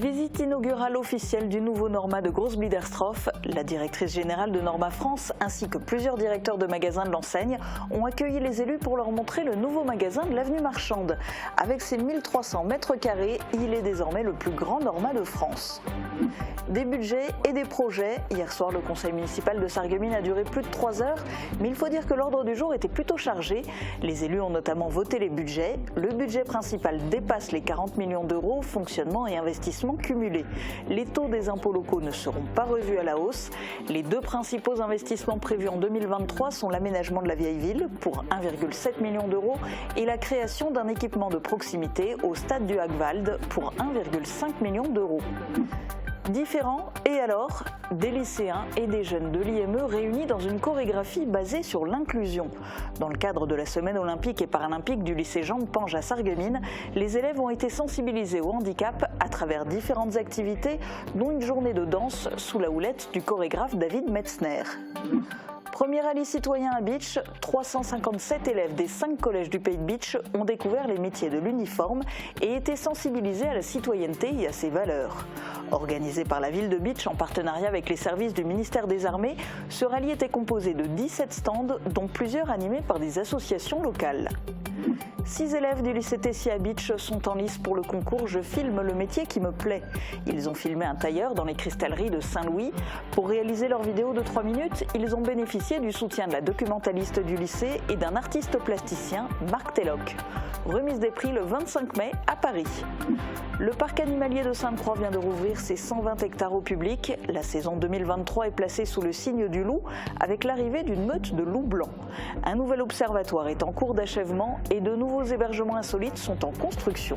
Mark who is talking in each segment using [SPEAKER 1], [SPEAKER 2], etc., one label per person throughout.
[SPEAKER 1] Visite inaugurale officielle du nouveau Norma de Groß-Biederstroff. La directrice générale de Norma France ainsi que plusieurs directeurs de magasins de l'enseigne ont accueilli les élus pour leur montrer le nouveau magasin de l'avenue Marchande. Avec ses 1300 mètres carrés, il est désormais le plus grand Norma de France. Des budgets et des projets. Hier soir, le conseil municipal de Sarreguemines a duré plus de 3 heures, mais il faut dire que l'ordre du jour était plutôt chargé. Les élus ont notamment voté les budgets. Le budget principal dépasse les 40 millions d'euros, fonctionnement et investissement cumulés. Les taux des impôts locaux ne seront pas revus à la hausse. Les deux principaux investissements prévus en 2023 sont l'aménagement de la vieille ville pour 1,7 million d'euros et la création d'un équipement de proximité au stade du Hagwald pour 1,5 million d'euros. Différents, et alors, des lycéens et des jeunes de l'IME réunis dans une chorégraphie basée sur l'inclusion. Dans le cadre de la semaine olympique et paralympique du lycée Jean de Pange à Sarreguemines, les élèves ont été sensibilisés au handicap à travers différentes activités, dont une journée de danse sous la houlette du chorégraphe David Metzner. Premier rallye citoyen à Bitche, 357 élèves des 5 collèges du Pays de Bitche ont découvert les métiers de l'uniforme et été sensibilisés à la citoyenneté et à ses valeurs. Organisé par la ville de Bitche en partenariat avec les services du ministère des Armées, ce rallye était composé de 17 stands, dont plusieurs animés par des associations locales. 6 élèves du lycée Tessier à Bitche sont en lice pour le concours Je filme le métier qui me plaît. Ils ont filmé un tailleur dans les cristalleries de Saint-Louis. Pour réaliser leur vidéo de 3 minutes, ils ont bénéficié du soutien de la documentaliste du lycée et d'un artiste plasticien, Marc Telloc. Remise des prix le 25 mai à Paris. Le parc animalier de Sainte-Croix vient de rouvrir ses 120 hectares au public. La saison 2023 est placée sous le signe du loup avec l'arrivée d'une meute de loups blancs. Un nouvel observatoire est en cours d'achèvement et de nouveaux hébergements insolites sont en construction.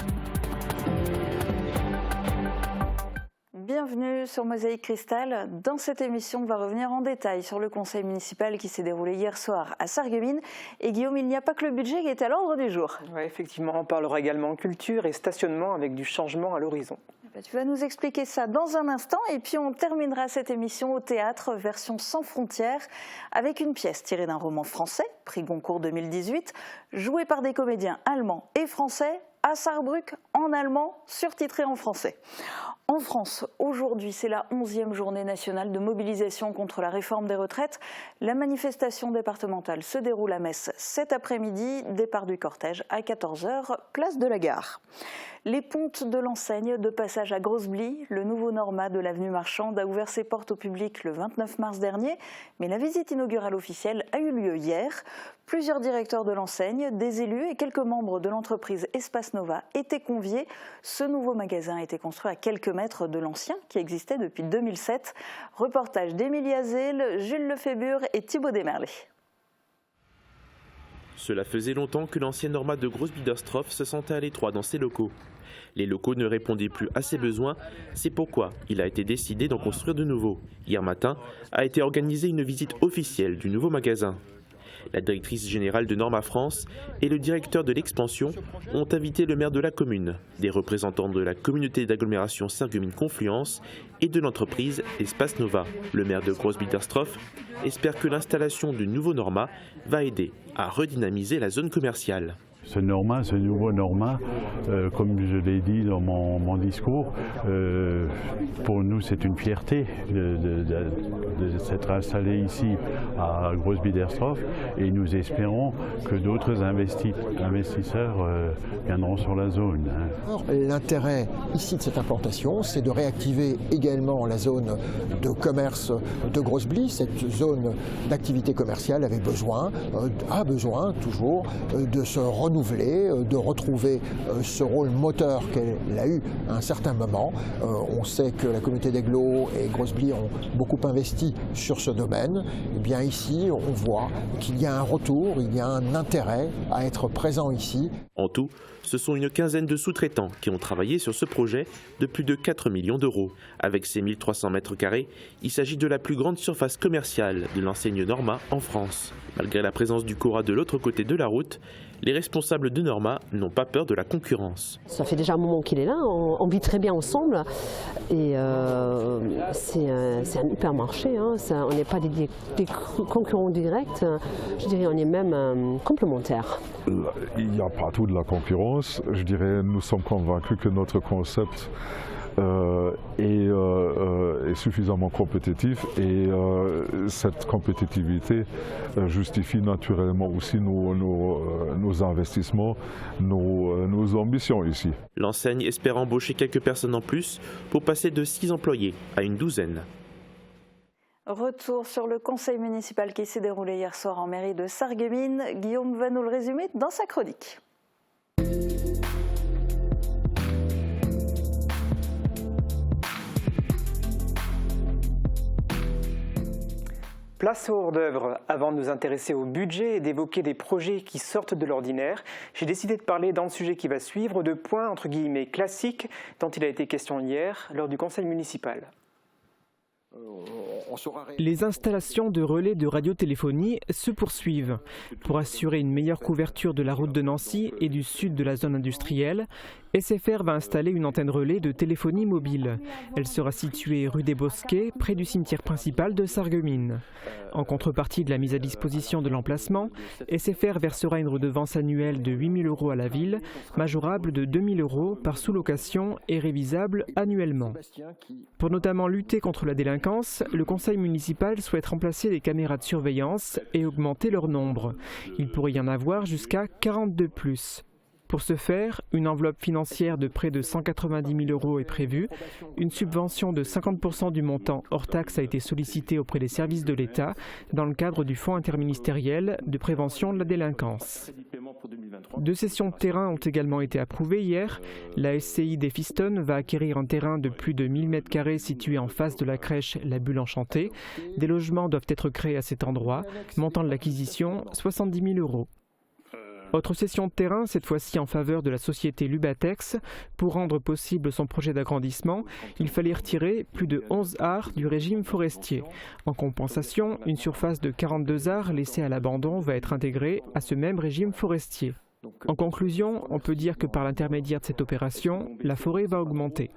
[SPEAKER 1] Bienvenue sur Mosaïque Cristal. Dans cette émission, on va revenir en détail sur le conseil municipal qui s'est déroulé hier soir à Sarreguemines. Et Guillaume, il n'y a pas que le budget qui est à l'ordre du jour.
[SPEAKER 2] Oui, effectivement, on parlera également culture et stationnement avec du changement à l'horizon.
[SPEAKER 1] Tu vas nous expliquer ça dans un instant et puis on terminera cette émission au théâtre version sans frontières avec une pièce tirée d'un roman français, prix Goncourt 2018, jouée par des comédiens allemands et français à Saarbrück en allemand, surtitré en français. En France, aujourd'hui, c'est la 11e journée nationale de mobilisation contre la réforme des retraites. La manifestation départementale se déroule à Metz cet après-midi, départ du cortège à 14h, place de la Gare. Les pontes de l'enseigne de passage à Groß-Bli, le nouveau Norma de l'avenue Marchande a ouvert ses portes au public le 29 mars dernier, mais la visite inaugurale officielle a eu lieu hier. Plusieurs directeurs de l'enseigne, des élus et quelques membres de l'entreprise Espace Nova étaient conviés. Ce nouveau magasin a été construit à quelques mètres de l'ancien qui existait depuis 2007. Reportage d'Émilie Azel, Jules Lefébure et Thibaut Desmerlet.
[SPEAKER 3] Cela faisait longtemps que l'ancien Norma de Groß-Biederstroff se sentait à l'étroit dans ses locaux. Les locaux ne répondaient plus à ses besoins, c'est pourquoi il a été décidé d'en construire de nouveaux. Hier matin a été organisée une visite officielle du nouveau magasin. La directrice générale de Norma France et le directeur de l'expansion ont invité le maire de la commune, des représentants de la communauté d'agglomération Sarreguemines Confluence et de l'entreprise Espace Nova. Le maire de Groß-Biederstroff espère que l'installation du nouveau Norma va aider à redynamiser la zone commerciale.
[SPEAKER 4] Ce nouveau Norma, comme je l'ai dit dans mon discours, pour nous c'est une fierté de s'être installé ici à Groß-Biederstroff et nous espérons que d'autres investisseurs viendront sur la zone.
[SPEAKER 5] L'intérêt ici de cette implantation, c'est de réactiver également la zone de commerce de Groß-Bli. Cette zone d'activité commerciale a besoin toujours de se renouveler, de retrouver ce rôle moteur qu'elle a eu à un certain moment. On sait que la communauté d'Agglo et Groß-Bli ont beaucoup investi sur ce domaine. Et bien ici, on voit qu'il y a un retour, il y a un intérêt à être présent ici.
[SPEAKER 3] En tout, ce sont une quinzaine de sous-traitants qui ont travaillé sur ce projet de plus de 4 millions d'euros. Avec ses 1300 mètres carrés, il s'agit de la plus grande surface commerciale de l'enseigne Norma en France. Malgré la présence du Cora de l'autre côté de la route, les responsables de Norma n'ont pas peur de la concurrence.
[SPEAKER 6] Ça fait déjà un moment qu'il est là, on vit très bien ensemble et c'est un hypermarché, hein. On n'est pas des concurrents directs, je dirais on est même complémentaires.
[SPEAKER 7] Il y a partout de la concurrence, je dirais nous sommes convaincus que notre concept est suffisamment compétitif et cette compétitivité justifie naturellement aussi nos investissements, nos ambitions ici.
[SPEAKER 3] L'enseigne espère embaucher quelques personnes en plus pour passer de 6 employés à une douzaine.
[SPEAKER 1] Retour sur le conseil municipal qui s'est déroulé hier soir en mairie de Sarreguemines. Guillaume va nous le résumer dans sa chronique.
[SPEAKER 2] Place au hors-d'œuvre. Avant de nous intéresser au budget et d'évoquer des projets qui sortent de l'ordinaire, j'ai décidé de parler dans le sujet qui va suivre de points entre guillemets classiques dont il a été question hier lors du conseil municipal.
[SPEAKER 8] Les installations de relais de radiotéléphonie se poursuivent. Pour assurer une meilleure couverture de la route de Nancy et du sud de la zone industrielle, SFR va installer une antenne relais de téléphonie mobile. Elle sera située rue des Bosquets, près du cimetière principal de Sarreguemines. En contrepartie de la mise à disposition de l'emplacement, SFR versera une redevance annuelle de 8 000 € à la ville, majorable de 2 000 € par sous-location et révisable annuellement. Pour notamment lutter contre la délinquance, le conseil municipal souhaite remplacer les caméras de surveillance et augmenter leur nombre. Il pourrait y en avoir jusqu'à 42 plus. Pour ce faire, une enveloppe financière de près de 190 000 € est prévue. Une subvention de 50% du montant hors taxe a été sollicitée auprès des services de l'État dans le cadre du Fonds interministériel de prévention de la délinquance. 2 cessions de terrain ont également été approuvées hier. La SCI des Fiston va acquérir un terrain de plus de 1000 m² situé en face de la crèche La Bulle Enchantée. Des logements doivent être créés à cet endroit. Montant de l'acquisition, 70 000 €. Autre cession de terrain, cette fois-ci en faveur de la société Lubatex. Pour rendre possible son projet d'agrandissement, il fallait retirer plus de 11 ares du régime forestier. En compensation, une surface de 42 ares laissée à l'abandon va être intégrée à ce même régime forestier. En conclusion, on peut dire que par l'intermédiaire de cette opération, la forêt va augmenter.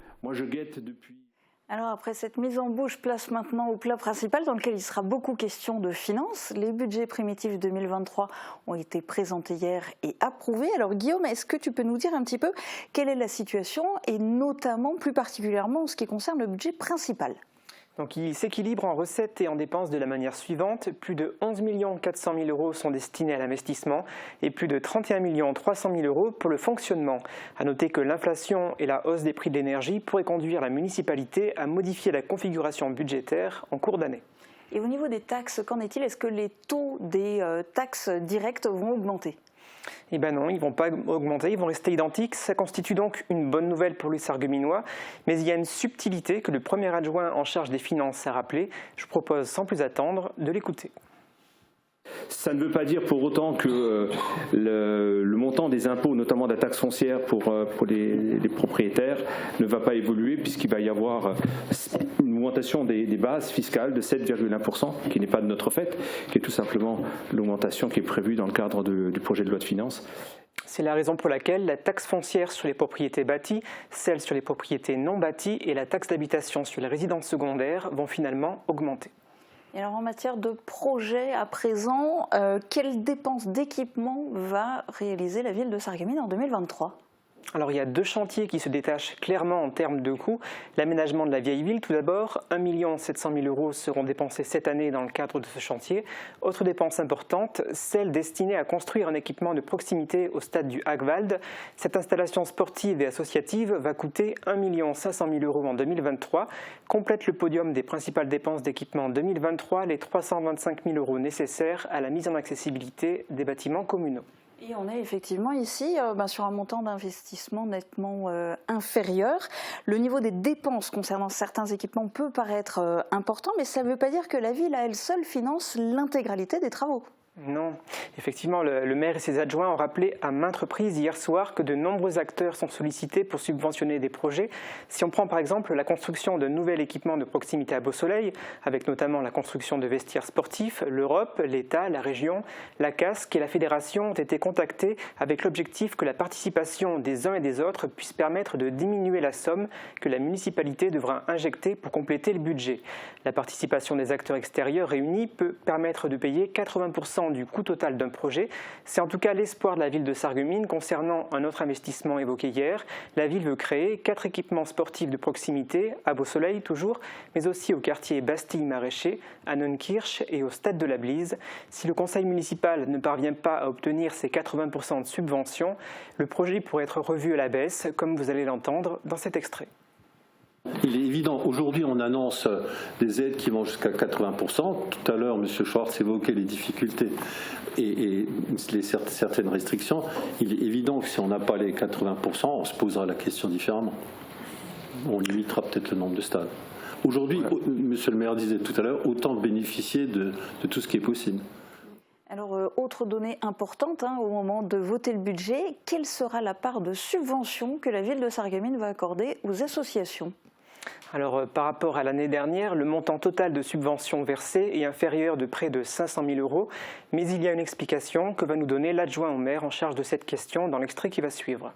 [SPEAKER 1] Alors après cette mise en bouche, place maintenant au plat principal dans lequel il sera beaucoup question de finances. Les budgets primitifs 2023 ont été présentés hier et approuvés. Alors Guillaume, est-ce que tu peux nous dire un petit peu quelle est la situation et notamment plus particulièrement en ce qui concerne le budget principal ?
[SPEAKER 2] Donc il s'équilibre en recettes et en dépenses de la manière suivante. Plus de 11 400 000 € sont destinés à l'investissement et plus de 31 300 000 € pour le fonctionnement. À noter que l'inflation et la hausse des prix de l'énergie pourraient conduire la municipalité à modifier la configuration budgétaire en cours d'année.
[SPEAKER 1] Et au niveau des taxes, qu'en est-il ? Est-ce que les taux des taxes directes vont augmenter ?
[SPEAKER 2] Eh bien non, ils ne vont pas augmenter, ils vont rester identiques. Ça constitue donc une bonne nouvelle pour les Sarregueminois. Mais il y a une subtilité que le premier adjoint en charge des finances a rappelée. Je propose sans plus attendre de l'écouter.
[SPEAKER 9] Ça ne veut pas dire pour autant que le montant des impôts, notamment de la taxe foncière pour les propriétaires, ne va pas évoluer puisqu'il va y avoir une augmentation des bases fiscales de 7,1%, qui n'est pas de notre fait, qui est tout simplement l'augmentation qui est prévue dans le cadre du projet de loi de finances.
[SPEAKER 2] C'est la raison pour laquelle la taxe foncière sur les propriétés bâties, celle sur les propriétés non bâties et la taxe d'habitation sur les résidences secondaires vont finalement augmenter.
[SPEAKER 1] Et alors en matière de projet à présent, quelles dépenses d'équipement va réaliser la ville de Sarreguemines en 2023 ?
[SPEAKER 2] Alors il y a 2 chantiers qui se détachent clairement en termes de coûts. L'aménagement de la vieille ville tout d'abord, 1 700 000 € seront dépensés cette année dans le cadre de ce chantier. Autre dépense importante, celle destinée à construire un équipement de proximité au stade du Hagwald. Cette installation sportive et associative va coûter 1 500 000 € en 2023. Complète le podium des principales dépenses d'équipement en 2023, les 325 000 € nécessaires à la mise en accessibilité des bâtiments communaux.
[SPEAKER 1] Et on est effectivement ici sur un montant d'investissement nettement inférieur. Le niveau des dépenses concernant certains équipements peut paraître important, mais ça ne veut pas dire que la ville à elle seule finance l'intégralité des travaux.
[SPEAKER 2] Non, effectivement, le maire et ses adjoints ont rappelé à maintes reprises hier soir que de nombreux acteurs sont sollicités pour subventionner des projets. Si on prend par exemple la construction de nouvel équipement de proximité à Beau-Soleil, avec notamment la construction de vestiaires sportifs, l'Europe, l'État, la région, la CASC et la Fédération ont été contactés avec l'objectif que la participation des uns et des autres puisse permettre de diminuer la somme que la municipalité devra injecter pour compléter le budget. La participation des acteurs extérieurs réunis peut permettre de payer 80% 50% du coût total d'un projet. C'est en tout cas l'espoir de la ville de Sarreguemines concernant un autre investissement évoqué hier. La ville veut créer 4 équipements sportifs de proximité, à Beau-Soleil toujours, mais aussi au quartier Bastille-Maraîcher, à Neunkirch et au stade de la Blise. Si le conseil municipal ne parvient pas à obtenir ces 80% de subventions, le projet pourrait être revu à la baisse, comme vous allez l'entendre dans cet extrait.
[SPEAKER 10] Il est évident, aujourd'hui on annonce des aides qui vont jusqu'à 80%. Tout à l'heure, M. Schwartz évoquait les difficultés et certaines restrictions. Il est évident que si on n'a pas les 80%, on se posera la question différemment. On limitera peut-être le nombre de stades. Aujourd'hui, M. le maire disait tout à l'heure, autant bénéficier de tout ce qui est possible.
[SPEAKER 1] Alors, autre donnée importante au moment de voter le budget, quelle sera la part de subvention que la ville de Sarreguemines va accorder aux associations ?
[SPEAKER 2] Alors, par rapport à l'année dernière, le montant total de subventions versées est inférieur de près de 500 000 €, mais il y a une explication que va nous donner l'adjoint au maire en charge de cette question dans l'extrait qui va suivre.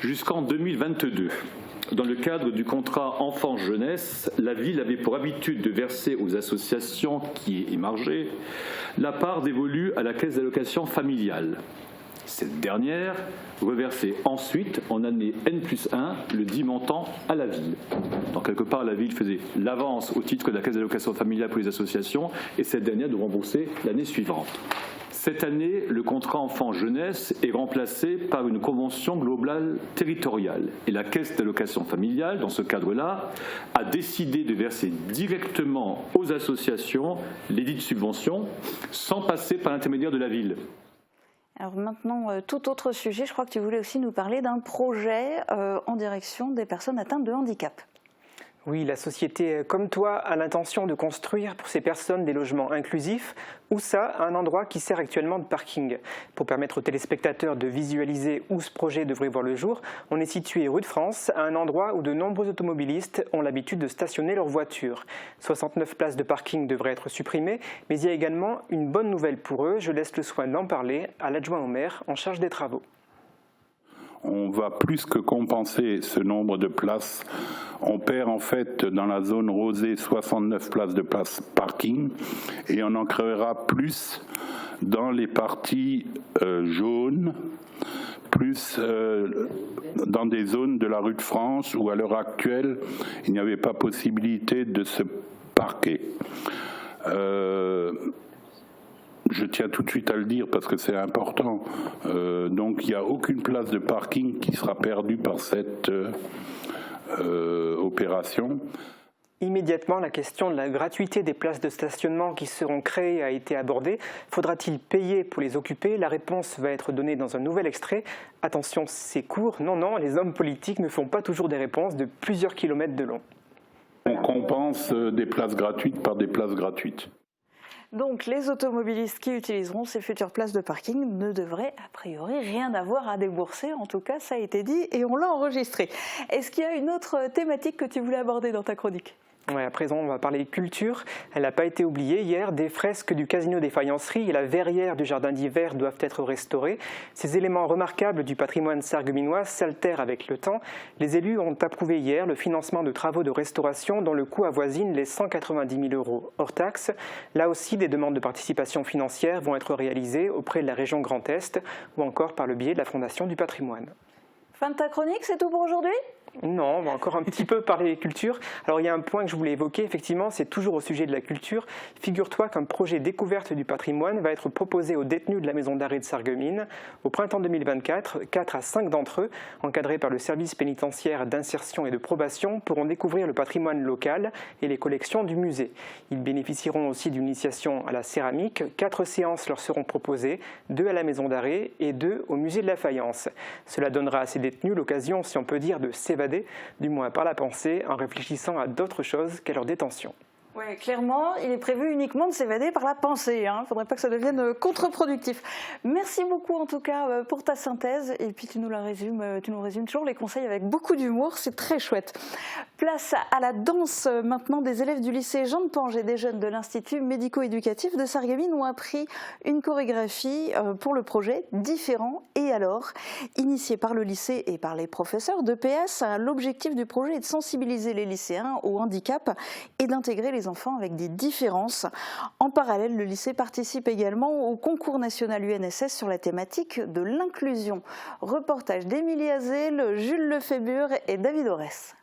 [SPEAKER 11] Jusqu'en 2022, dans le cadre du contrat enfant-jeunesse, la ville avait pour habitude de verser aux associations qui émargeaient la part dévolue à la caisse d'allocation familiale. Cette dernière reversait ensuite, en année N+1, le dit montant à la ville. Donc quelque part, la ville faisait l'avance au titre de la caisse d'allocation familiale pour les associations et cette dernière de rembourser l'année suivante. Cette année, le contrat enfant-jeunesse est remplacé par une convention globale territoriale. Et la caisse d'allocation familiale, dans ce cadre-là, a décidé de verser directement aux associations les dites subventions sans passer par l'intermédiaire de la ville.
[SPEAKER 1] Alors maintenant, tout autre sujet, je crois que tu voulais aussi nous parler d'un projet en direction des personnes atteintes de handicap.
[SPEAKER 2] Oui, la société Comme Toi a l'intention de construire pour ces personnes des logements inclusifs, ou ça, à un endroit qui sert actuellement de parking. Pour permettre aux téléspectateurs de visualiser où ce projet devrait voir le jour, on est situé rue de France, à un endroit où de nombreux automobilistes ont l'habitude de stationner leur voiture. 69 places de parking devraient être supprimées, mais il y a également une bonne nouvelle pour eux. Je laisse le soin d'en parler à l'adjoint au maire en charge des travaux.
[SPEAKER 12] On va plus que compenser ce nombre de places. On perd en fait dans la zone rosée 69 places de places parking et on en créera plus dans les parties jaunes, plus dans des zones de la rue de France où à l'heure actuelle il n'y avait pas possibilité de se parquer. Je tiens tout de suite à le dire parce que c'est important. Donc il n'y a aucune place de parking qui sera perdue par cette opération.
[SPEAKER 2] Immédiatement, la question de la gratuité des places de stationnement qui seront créées a été abordée. Faudra-t-il payer pour les occuper? La réponse va être donnée dans un nouvel extrait. Attention, c'est court. Non, les hommes politiques ne font pas toujours des réponses de plusieurs kilomètres de long.
[SPEAKER 12] On compense des places gratuites par des places gratuites.
[SPEAKER 1] Donc les automobilistes qui utiliseront ces futures places de parking ne devraient a priori rien avoir à débourser. En tout cas, ça a été dit et on l'a enregistré. Est-ce qu'il y a une autre thématique que tu voulais aborder dans ta chronique ?
[SPEAKER 2] Ouais, à présent, on va parler culture. Elle n'a pas été oubliée hier. Des fresques du casino des Faïenceries et la verrière du jardin d'hiver doivent être restaurées. Ces éléments remarquables du patrimoine sarregueminois s'altèrent avec le temps. Les élus ont approuvé hier le financement de travaux de restauration dont le coût avoisine les 190 000 € hors taxes. Là aussi, des demandes de participation financière vont être réalisées auprès de la région Grand Est ou encore par le biais de la Fondation du patrimoine.
[SPEAKER 1] Fin de ta chronique, c'est tout pour aujourd'hui ?
[SPEAKER 2] Non, on va encore un petit peu parler culture. Alors il y a un point que je voulais évoquer, effectivement, c'est toujours au sujet de la culture. Figure-toi qu'un projet découverte du patrimoine va être proposé aux détenus de la maison d'arrêt de Sarreguemines. Au printemps 2024, 4 à 5 d'entre eux, encadrés par le service pénitentiaire d'insertion et de probation, pourront découvrir le patrimoine local et les collections du musée. Ils bénéficieront aussi d'une initiation à la céramique. 4 séances leur seront proposées, 2 à la maison d'arrêt et 2 au musée de la Faïence. Cela donnera à ces détenus l'occasion, si on peut dire, de s'évader, du moins par la pensée, en réfléchissant à d'autres choses qu'à leur détention.
[SPEAKER 1] Oui, clairement, il est prévu uniquement de s'évader par la pensée. Il ne faudrait pas que ça devienne contre-productif. Merci beaucoup en tout cas pour ta synthèse. Et puis tu nous résumes toujours les conseils avec beaucoup d'humour. C'est très chouette. Place à la danse maintenant. Des élèves du lycée Jean de Pange et des jeunes de l'Institut médico-éducatif de Sarreguemines ont appris une chorégraphie pour le projet Différent et alors, initié par le lycée et par les professeurs de PS. L'objectif du projet est de sensibiliser les lycéens au handicap et d'intégrer les les enfants avec des différences. En parallèle, le lycée participe également au concours national UNSS sur la thématique de l'inclusion. Reportage d'Émilie Azel, Jules Lefébure et David Orès.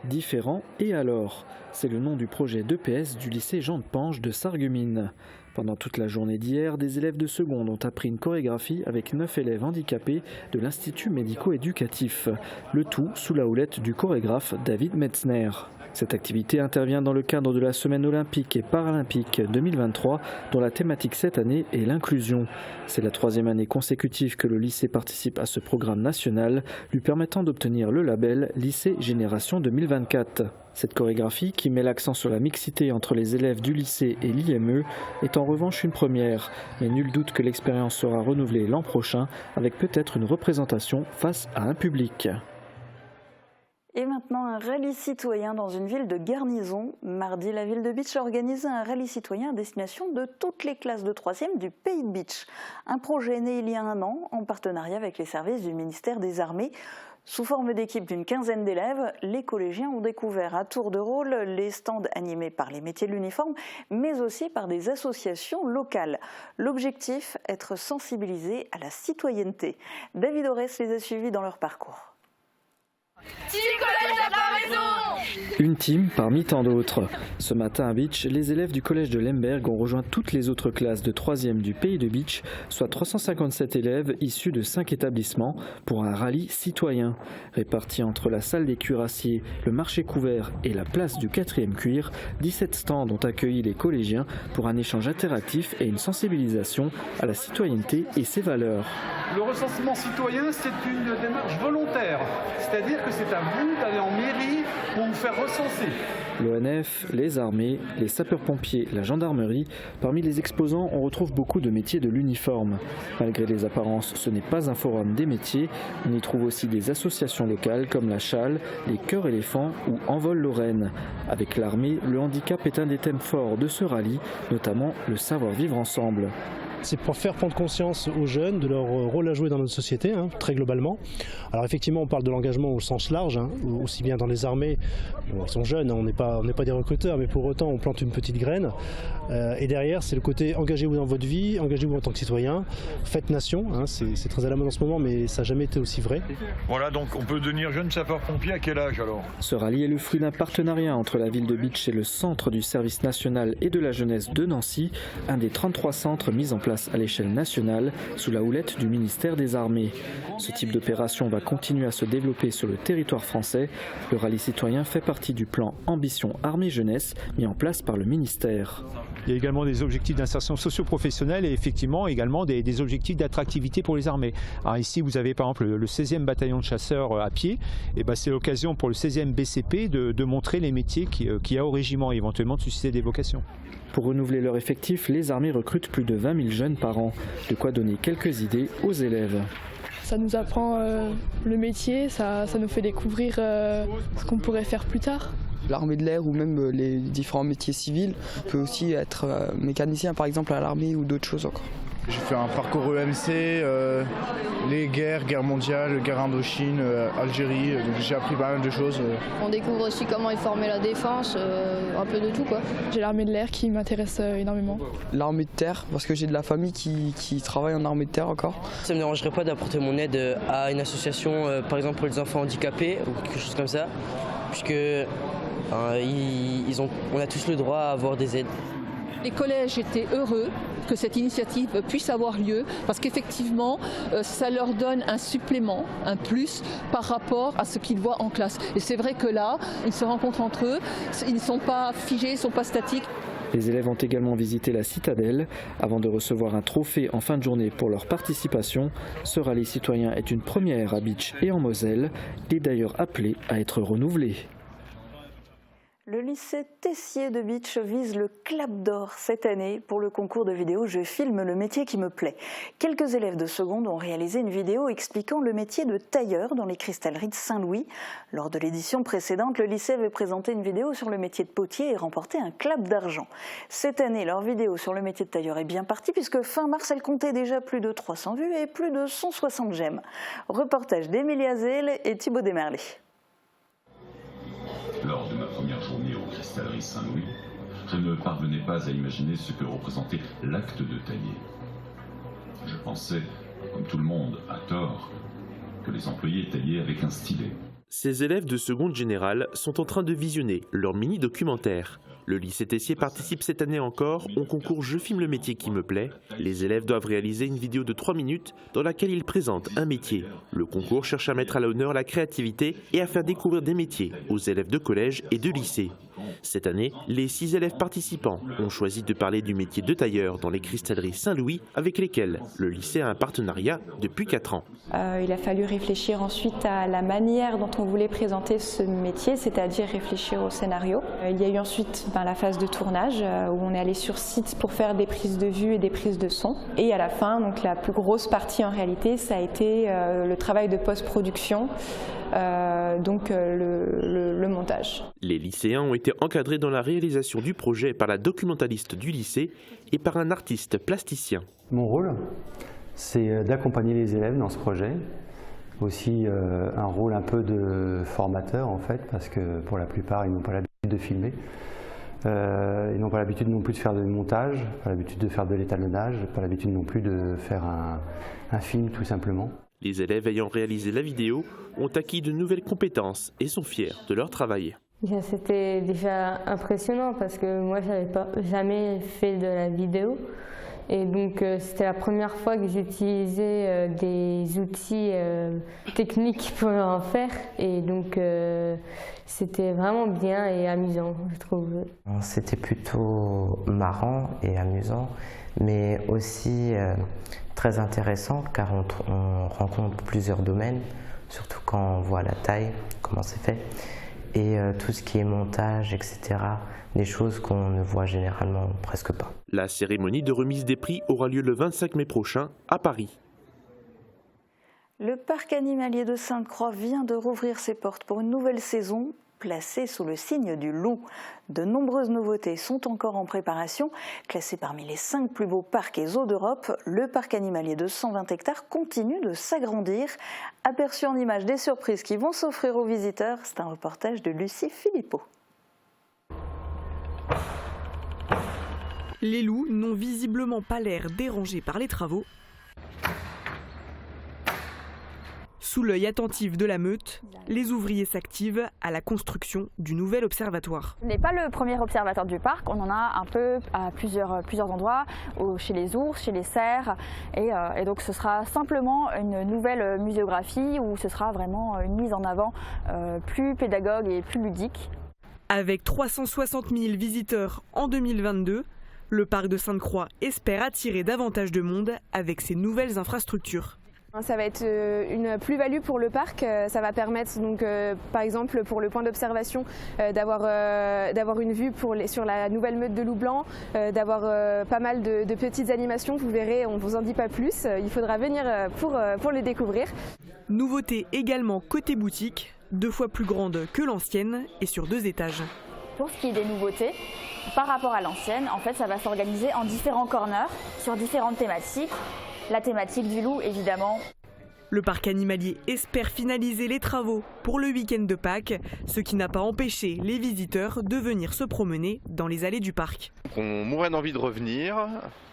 [SPEAKER 13] Différent et alors, c'est le nom du projet d'EPS du lycée Jean de Pange de Sarreguemines. Pendant toute la journée d'hier, des élèves de seconde ont appris une chorégraphie avec 9 élèves handicapés de l'Institut médico-éducatif. Le tout sous la houlette du chorégraphe David Metzner. Cette activité intervient dans le cadre de la Semaine olympique et paralympique 2023, dont la thématique cette année est l'inclusion. C'est la 3e année consécutive que le lycée participe à ce programme national, lui permettant d'obtenir le label Lycée Génération 2024. Cette chorégraphie, qui met l'accent sur la mixité entre les élèves du lycée et l'IME, est en revanche une première. Mais nul doute que l'expérience sera renouvelée l'an prochain, avec peut-être une représentation face à un public.
[SPEAKER 1] Et maintenant, un rallye citoyen dans une ville de garnison. Mardi, la ville de Bitche a organisé un rallye citoyen à destination de toutes les classes de 3e du pays de Bitche. Un projet né il y a un an en partenariat avec les services du ministère des Armées. Sous forme d'équipe d'une quinzaine d'élèves, les collégiens ont découvert à tour de rôle les stands animés par les métiers de l'uniforme, mais aussi par des associations locales. L'objectif, être sensibilisés à la citoyenneté. David Orès les a suivis dans leur parcours.
[SPEAKER 13] Une team parmi tant d'autres. Ce matin à Bitche, les élèves du collège de Lemberg ont rejoint toutes les autres classes de 3e du pays de Bitche, soit 357 élèves issus de 5 établissements, pour un rallye citoyen. Répartis entre la salle des cuirassiers, le marché couvert et la place du 4e cuir, 17 stands ont accueilli les collégiens pour un échange interactif et une sensibilisation à la citoyenneté et ses valeurs.
[SPEAKER 14] Le recensement citoyen, c'est une démarche volontaire, c'est-à-dire que c'est à vous d'aller en mairie pour vous faire recenser.
[SPEAKER 13] L'ONF, les armées, les sapeurs-pompiers, la gendarmerie, parmi les exposants, on retrouve beaucoup de métiers de l'uniforme. Malgré les apparences, ce n'est pas un forum des métiers. On y trouve aussi des associations locales comme la Chale, les Chœurs Éléphants ou Envol Lorraine. Avec l'armée, le handicap est un des thèmes forts de ce rallye, notamment le savoir-vivre ensemble.
[SPEAKER 15] C'est pour faire prendre conscience aux jeunes de leur rôle à jouer dans notre société, très globalement. Alors effectivement, on parle de l'engagement au sens large, aussi bien dans les armées. Bon, ils sont jeunes, on n'est pas des recruteurs, mais pour autant, on plante une petite graine. Et derrière, c'est le côté engagez-vous dans votre vie, engagez-vous en tant que citoyen, faites nation. C'est très à la mode en ce moment, mais ça n'a jamais été aussi vrai.
[SPEAKER 16] Voilà, donc on peut devenir jeune sapeur-pompier à quel âge alors?
[SPEAKER 13] Ce rallye est le fruit d'un partenariat entre la ville de Bitche et le Centre du service national et de la jeunesse de Nancy, un des 33 centres mis en place à l'échelle nationale sous la houlette du ministère des Armées. Ce type d'opération va continuer à se développer sur le territoire français. Le rallye citoyen fait partie du plan Ambition Armée Jeunesse mis en place par le ministère.
[SPEAKER 17] Il y a également des objectifs d'insertion socio-professionnelle et effectivement également des objectifs d'attractivité pour les armées. Alors ici vous avez par exemple le 16e bataillon de chasseurs à pied, et c'est l'occasion pour le 16e BCP de montrer les métiers qu'il y a au régiment et éventuellement de susciter des vocations.
[SPEAKER 13] Pour renouveler leur effectif, les armées recrutent plus de 20 000 jeunes par an, de quoi donner quelques idées aux élèves.
[SPEAKER 18] Ça nous apprend le métier, ça nous fait découvrir ce qu'on pourrait faire plus tard.
[SPEAKER 19] L'armée de l'air ou même les différents métiers civils, on peut aussi être mécanicien par exemple à l'armée ou d'autres choses encore.
[SPEAKER 20] J'ai fait un parcours EMC, les guerres mondiales, guerre Indochine, Algérie, donc j'ai appris pas mal de choses.
[SPEAKER 21] On découvre aussi comment est formée la défense, un peu de tout quoi.
[SPEAKER 18] J'ai l'armée de l'air qui m'intéresse énormément.
[SPEAKER 19] L'armée de terre, parce que j'ai de la famille qui travaille en armée de terre encore. Ça ne me dérangerait pas d'apporter mon aide à une association, par exemple pour les enfants handicapés ou quelque chose comme ça, puisque on a tous le droit à avoir des aides.
[SPEAKER 22] Les collèges étaient heureux que cette initiative puisse avoir lieu parce qu'effectivement ça leur donne un supplément, un plus par rapport à ce qu'ils voient en classe. Et c'est vrai que là, ils se rencontrent entre eux, ils ne sont pas figés, ils ne sont pas statiques.
[SPEAKER 13] Les élèves ont également visité la citadelle avant de recevoir un trophée en fin de journée pour leur participation. Ce rallye citoyen est une première à Bitche et en Moselle. Il est d'ailleurs appelé à être renouvelé.
[SPEAKER 1] Le lycée Tessier de Bitche vise le Clap d'or cette année pour le concours de vidéo « Je filme le métier qui me plaît ». Quelques élèves de seconde ont réalisé une vidéo expliquant le métier de tailleur dans les cristalleries de Saint-Louis. Lors de l'édition précédente, le lycée avait présenté une vidéo sur le métier de potier et remporté un Clap d'argent. Cette année, leur vidéo sur le métier de tailleur est bien partie puisque fin mars, elle comptait déjà plus de 300 vues et plus de 160 j'aime. Reportage d'Émilie Azel et Thibaut Desmerlet.
[SPEAKER 23] Lors de ma première journée au
[SPEAKER 4] cristallerie Saint-Louis, je ne parvenais pas à imaginer ce que représentait l'acte de tailler. Je pensais, comme tout le monde, à tort, que les employés taillaient avec un stylet.
[SPEAKER 3] Ces élèves de seconde générale sont en train de visionner leur mini-documentaire. Le lycée Tessier participe cette année encore au concours Je filme le métier qui me plaît. Les élèves doivent réaliser une vidéo de 3 minutes dans laquelle ils présentent un métier. Le concours cherche à mettre à l'honneur la créativité et à faire découvrir des métiers aux élèves de collège et de lycée. Cette année, les 6 élèves participants ont choisi de parler du métier de tailleur dans les cristalleries Saint-Louis avec lesquelles le lycée a un partenariat depuis 4 ans.
[SPEAKER 5] Il a fallu réfléchir ensuite à la manière dont on voulait présenter ce métier, c'est-à-dire réfléchir au scénario. Il y a eu ensuite la phase de tournage où on est allé sur site pour faire des prises de vue et des prises de son. Et à la fin, donc la plus grosse partie en réalité, ça a été le travail de post-production, le montage.
[SPEAKER 3] Les lycéens ont été encadrés dans la réalisation du projet par la documentaliste du lycée et par un artiste plasticien.
[SPEAKER 23] Mon rôle, c'est d'accompagner les élèves dans ce projet. Aussi un rôle un peu de formateur en fait, parce que pour la plupart, ils n'ont pas l'habitude de filmer. Ils n'ont pas l'habitude non plus de faire de montage, pas l'habitude de faire de l'étalonnage, pas l'habitude non plus de faire un film tout simplement.
[SPEAKER 3] Les élèves ayant réalisé la vidéo ont acquis de nouvelles compétences et sont fiers de leur travail.
[SPEAKER 24] C'était déjà impressionnant parce que moi je n'avais jamais fait de la vidéo et donc c'était la première fois que j'utilisais des outils techniques pour en faire et donc c'était vraiment bien et amusant, je trouve.
[SPEAKER 25] C'était plutôt marrant et amusant, mais aussi très intéressant car on rencontre plusieurs domaines, surtout quand on voit la taille, comment c'est fait, et tout ce qui est montage, etc. Des choses qu'on ne voit généralement presque pas.
[SPEAKER 3] La cérémonie de remise des prix aura lieu le 25 mai prochain à Paris.
[SPEAKER 1] Le parc animalier de Sainte-Croix vient de rouvrir ses portes pour une nouvelle saison, placée sous le signe du loup. De nombreuses nouveautés sont encore en préparation. Classé parmi les 5 plus beaux parcs et zoos d'Europe, le parc animalier de 120 hectares continue de s'agrandir. Aperçu en images des surprises qui vont s'offrir aux visiteurs, c'est un reportage de Lucie Philippot.
[SPEAKER 26] Les loups n'ont visiblement pas l'air dérangés par les travaux. Sous l'œil attentif de la meute, les ouvriers s'activent à la construction du nouvel observatoire.
[SPEAKER 27] Ce n'est pas le premier observatoire du parc, on en a un peu à plusieurs endroits, chez les ours, chez les cerfs, et donc ce sera simplement une nouvelle muséographie où ce sera vraiment une mise en avant plus pédagogue et plus ludique.
[SPEAKER 26] Avec 360 000 visiteurs en 2022, le parc de Sainte-Croix espère attirer davantage de monde avec ses nouvelles infrastructures.
[SPEAKER 28] Ça va être une plus-value pour le parc. Ça va permettre, donc, par exemple, pour le point d'observation, d'avoir une vue sur la nouvelle meute de loups blancs, d'avoir pas mal de petites animations. Vous verrez, on ne vous en dit pas plus. Il faudra venir pour les découvrir.
[SPEAKER 26] Nouveauté également côté boutique, 2 fois plus grande que l'ancienne et sur 2 étages.
[SPEAKER 27] Pour ce qui est des nouveautés, par rapport à l'ancienne, en fait, ça va s'organiser en différents corners sur différentes thématiques. La thématique du loup, évidemment.
[SPEAKER 26] Le parc animalier espère finaliser les travaux pour le week-end de Pâques, ce qui n'a pas empêché les visiteurs de venir se promener dans les allées du parc.
[SPEAKER 29] On mourait d'envie de revenir,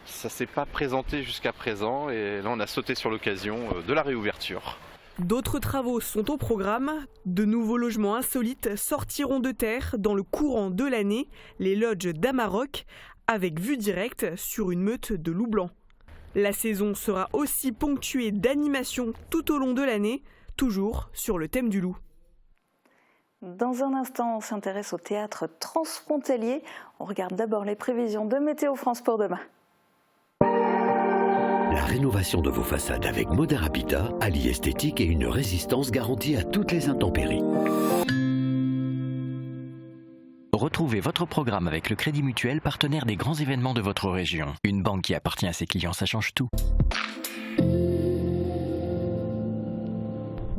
[SPEAKER 29] ça ne s'est pas présenté jusqu'à présent et là on a sauté sur l'occasion de la réouverture.
[SPEAKER 26] D'autres travaux sont au programme. De nouveaux logements insolites sortiront de terre dans le courant de l'année, les lodges d'Amarok, avec vue directe sur une meute de loups blancs. La saison sera aussi ponctuée d'animations tout au long de l'année, toujours sur le thème du loup.
[SPEAKER 1] Dans un instant, on s'intéresse au théâtre transfrontalier. On regarde d'abord les prévisions de Météo France pour demain.
[SPEAKER 30] La rénovation de vos façades avec Modern Habitat allie esthétique et une résistance garantie à toutes les intempéries.
[SPEAKER 31] Retrouvez votre programme avec le Crédit Mutuel, partenaire des grands événements de votre région. Une banque qui appartient à ses clients, ça change tout.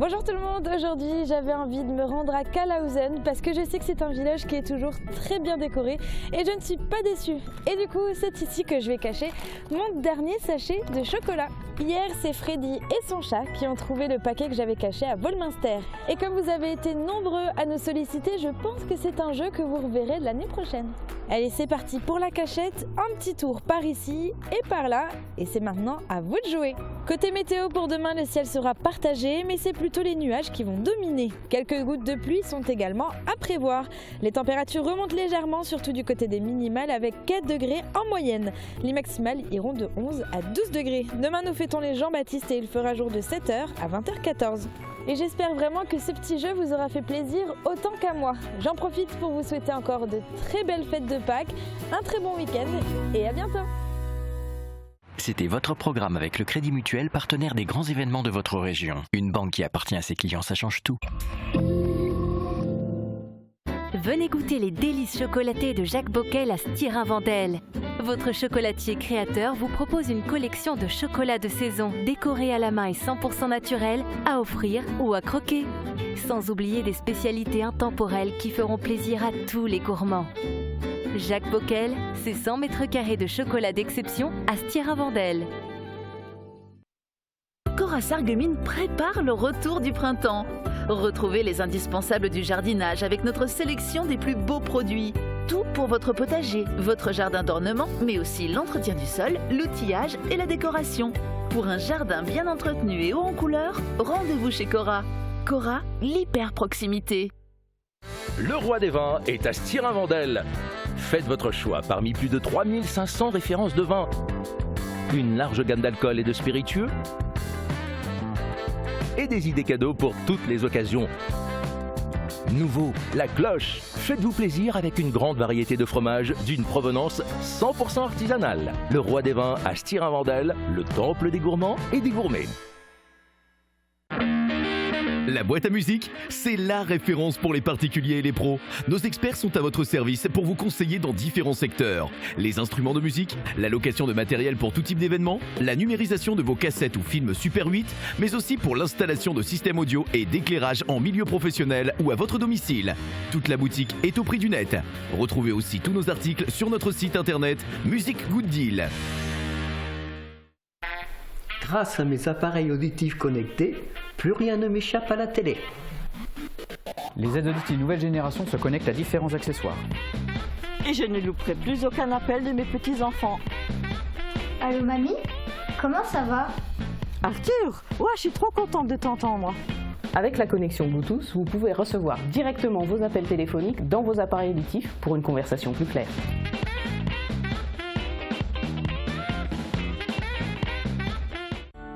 [SPEAKER 2] Bonjour tout le monde, aujourd'hui j'avais envie de me rendre à Kalhausen parce que je sais que c'est un village qui est toujours très bien décoré et je ne suis pas déçue. Et du coup c'est ici que je vais cacher mon dernier sachet de chocolat. Hier c'est Freddy et son chat qui ont trouvé le paquet que j'avais caché à Volminster. Et comme vous avez été nombreux à nous solliciter, je pense que c'est un jeu que vous reverrez l'année prochaine. Allez c'est parti pour la cachette, un petit tour par ici et par là et c'est maintenant à vous de jouer. Côté météo pour demain le ciel sera partagé mais c'est plutôt les nuages qui vont dominer. Quelques gouttes de pluie sont également à prévoir. Les températures remontent légèrement, surtout du côté des minimales avec 4 degrés en moyenne. Les maximales iront de 11 à 12 degrés. Demain nous fêtons les Jean-Baptiste et il fera jour de 7h à 20h14. Et j'espère vraiment que ce petit jeu vous aura fait plaisir autant qu'à moi. J'en profite pour vous souhaiter encore de très belles fêtes de Pâques, un très bon week-end et à bientôt.
[SPEAKER 31] C'était votre programme avec le Crédit Mutuel, partenaire des grands événements de votre région. Une banque qui appartient à ses clients, ça change tout.
[SPEAKER 6] Venez goûter les délices chocolatées de Jacques Bockel à Stirin-Wendel. Votre chocolatier créateur vous propose une collection de chocolats de saison, décorés à la main et 100% naturels, à offrir ou à croquer. Sans oublier des spécialités intemporelles qui feront plaisir à tous les gourmands. Jacques Bockel, c'est 100 mètres carrés de chocolat d'exception à Stirin-Wendel.
[SPEAKER 7] Cora Sarreguemines prépare le retour du printemps. Retrouvez les indispensables du jardinage avec notre sélection des plus beaux produits. Tout pour votre potager, votre jardin d'ornement, mais aussi l'entretien du sol, l'outillage et la décoration. Pour un jardin bien entretenu et haut en couleur, rendez-vous chez Cora. Cora, l'hyper proximité.
[SPEAKER 8] Le roi des vins est à Stirin-Wendel. Faites votre choix parmi plus de 3500 références de vin. Une large gamme d'alcool et de spiritueux. Et des idées cadeaux pour toutes les occasions. Nouveau, la cloche. Faites-vous plaisir avec une grande variété de fromages d'une provenance 100% artisanale. Le roi des vins à Stirin-Wendel, le temple des gourmands et des gourmets.
[SPEAKER 9] La boîte à musique, c'est la référence pour les particuliers et les pros. Nos experts sont à votre service pour vous conseiller dans différents secteurs. Les instruments de musique, la location de matériel pour tout type d'événement, la numérisation de vos cassettes ou films Super 8, mais aussi pour l'installation de systèmes audio et d'éclairage en milieu professionnel ou à votre domicile. Toute la boutique est au prix du net. Retrouvez aussi tous nos articles sur notre site internet Music Good Deal.
[SPEAKER 10] Grâce à mes appareils auditifs connectés, plus rien ne m'échappe à la télé.
[SPEAKER 11] Les aides auditives nouvelle génération se connectent à différents accessoires.
[SPEAKER 12] Et je ne louperai plus aucun appel de mes petits-enfants.
[SPEAKER 14] Allô mamie? Comment ça va?
[SPEAKER 12] Arthur, ouais, je suis trop contente de t'entendre.
[SPEAKER 15] Avec la connexion Bluetooth, vous pouvez recevoir directement vos appels téléphoniques dans vos appareils auditifs pour une conversation plus claire.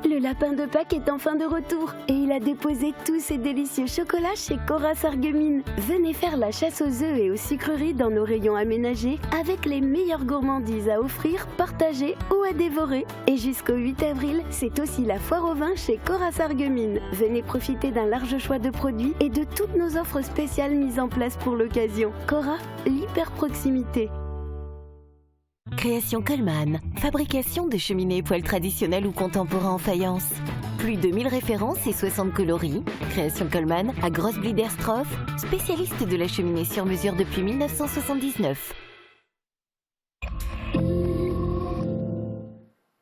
[SPEAKER 16] Le lapin de Pâques est enfin de retour et il a déposé tous ses délicieux chocolats chez Cora Sarreguemines. Venez faire la chasse aux œufs et aux sucreries dans nos rayons aménagés avec les meilleures gourmandises à offrir, partager ou à dévorer. Et jusqu'au 8 avril, c'est aussi la foire au vin chez Cora Sarreguemines. Venez profiter d'un large choix de produits et de toutes nos offres spéciales mises en place pour l'occasion. Cora, l'hyper proximité.
[SPEAKER 6] Création Coleman, fabrication de cheminées et poêles traditionnelles ou contemporains en faïence. Plus de 1000 références et 60 coloris. Création Coleman à Grosse-Bliederstroff, spécialiste de la cheminée sur mesure depuis 1979.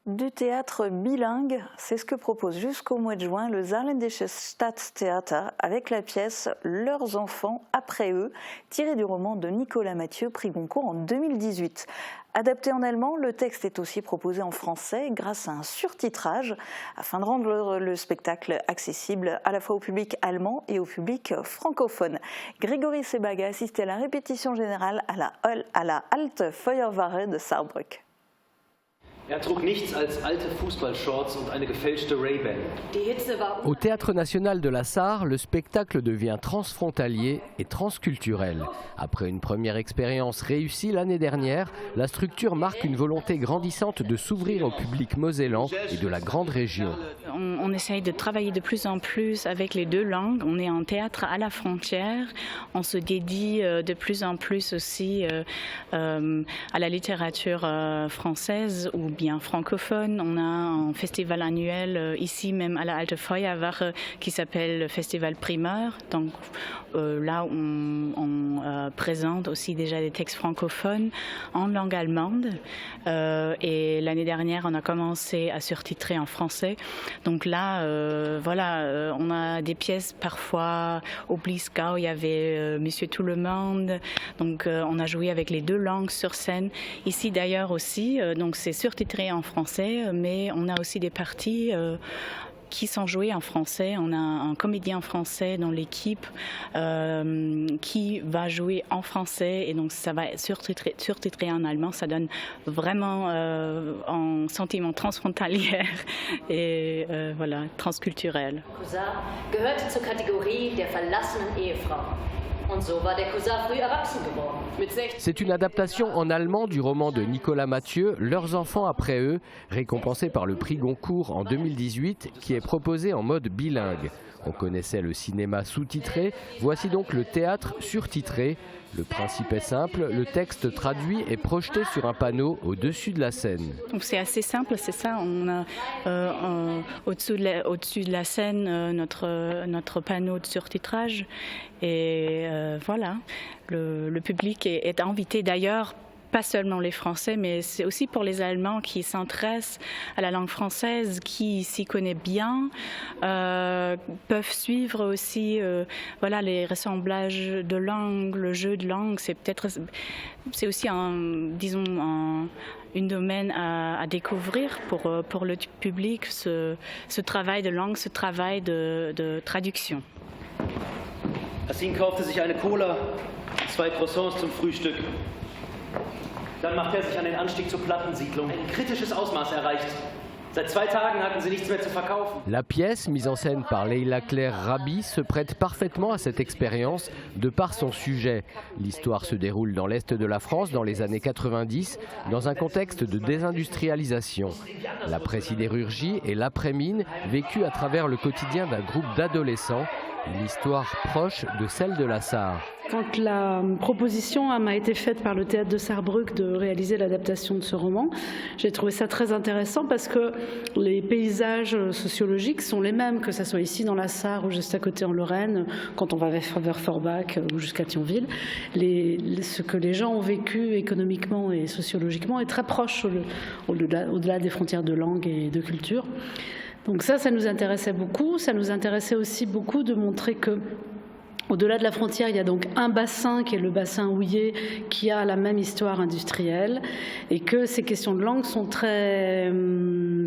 [SPEAKER 1] Du théâtre bilingue, c'est ce que propose jusqu'au mois de juin le Saarländisches Staatstheater avec la pièce Leurs enfants après eux, tirée du roman de Nicolas Mathieu, prix Goncourt en 2018. Adapté en allemand, le texte est aussi proposé en français grâce à un surtitrage afin de rendre le spectacle accessible à la fois au public allemand et au public francophone. Grégory Sebag a assisté à la répétition générale à la Alte Feuerwache de Saarbrück.
[SPEAKER 32] trug nichts als alte Fußballshorts und eine gefälschte Ray-Ban.
[SPEAKER 33] Au Théâtre National de la Sarre, le spectacle devient transfrontalier et transculturel. Après une première expérience réussie l'année dernière, la structure marque une volonté grandissante de s'ouvrir au public mosellan et de la grande région.
[SPEAKER 34] On essaye de travailler de plus en plus avec les deux langues. On est un théâtre à la frontière. On se dédie de plus en plus aussi à la littérature française ou bien francophones. On a un festival annuel ici même à la Alte Feuerwache qui s'appelle le Festival Primeur. Donc là on présente aussi déjà des textes francophones en langue allemande. Et l'année dernière on a commencé à surtitrer en français. Donc là on a des pièces parfois au Bliesgau, il y avait Monsieur Tout le Monde. Donc on a joué avec les deux langues sur scène. Ici d'ailleurs aussi, donc c'est surtitré en français, mais on a aussi des parties qui sont jouées en français. On a un comédien français dans l'équipe qui va jouer en français et donc ça va être surtitré en allemand. Ça donne vraiment un sentiment transfrontalier et transculturel.
[SPEAKER 3] Cousin gehört zur Kategorie der verlassenen Ehefrau. Und so war der Cousin früh erwachsen geworden.
[SPEAKER 33] C'est une adaptation en allemand du roman de Nicolas Mathieu, Leurs enfants après eux, récompensé par le prix Goncourt en 2018, qui est proposé en mode bilingue. On connaissait le cinéma sous-titré, voici donc le théâtre surtitré. Le principe est simple, le texte traduit est projeté sur un panneau au-dessus de la scène.
[SPEAKER 34] Donc c'est assez simple, c'est ça. On a au-dessus de la scène notre panneau de surtitrage et voilà. Le public est invité d'ailleurs. Pas seulement les Français, mais c'est aussi pour les Allemands qui s'intéressent à la langue française, qui s'y connaissent bien, peuvent suivre aussi les ressemblages de langue, le jeu de langue. C'est aussi une domaine à découvrir pour le public, ce travail de langue, ce travail de traduction.
[SPEAKER 32] Asin kaufte sich eine Cola, 2 Croissants zum Frühstück. Dann macht sich an den Anstieg zur Plattensiedlung. Ein kritisches Ausmaß erreicht. Seit 2 Tagen hatten sie nichts mehr zu verkaufen.
[SPEAKER 33] La pièce, mise en scène par Leila Claire Rabi, se prête parfaitement à cette expérience de par son sujet. L'histoire se déroule dans l'est de la France dans les années 90, dans un contexte de désindustrialisation. L'après-sidérurgie et l'après-mine, vécues à travers le quotidien d'un groupe d'adolescents, une histoire proche de celle de la Sarre.
[SPEAKER 4] Quand la proposition m'a été faite par le théâtre de Sarrebruck de réaliser l'adaptation de ce roman, j'ai trouvé ça très intéressant parce que les paysages sociologiques sont les mêmes, que ce soit ici dans la Sarre ou juste à côté en Lorraine, quand on va vers Forbach ou jusqu'à Thionville. Ce que les gens ont vécu économiquement et sociologiquement est très proche au-delà des frontières de langue et de culture. Donc ça nous intéressait beaucoup. Ça nous intéressait aussi beaucoup de montrer que au-delà de la frontière, il y a donc un bassin qui est le bassin houillé qui a la même histoire industrielle et que ces questions de langue sont très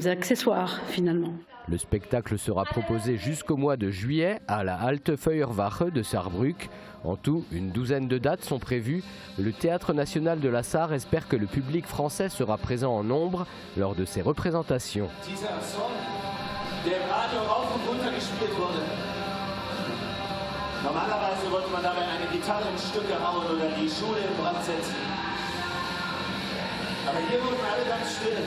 [SPEAKER 4] accessoires finalement.
[SPEAKER 33] Le spectacle sera proposé jusqu'au mois de juillet à la Alte Feuerwache de Sarrebruck. En tout, une douzaine de dates sont prévues. Le Théâtre national de la Sarre espère que le public français sera présent en nombre lors de ces représentations.
[SPEAKER 5] Der im Radio rauf und runter gespielt wurde. Normalerweise wollte man dabei eine Gitarre in Stücke hauen oder die Schule in Brand setzen. Aber hier wurden alle ganz still.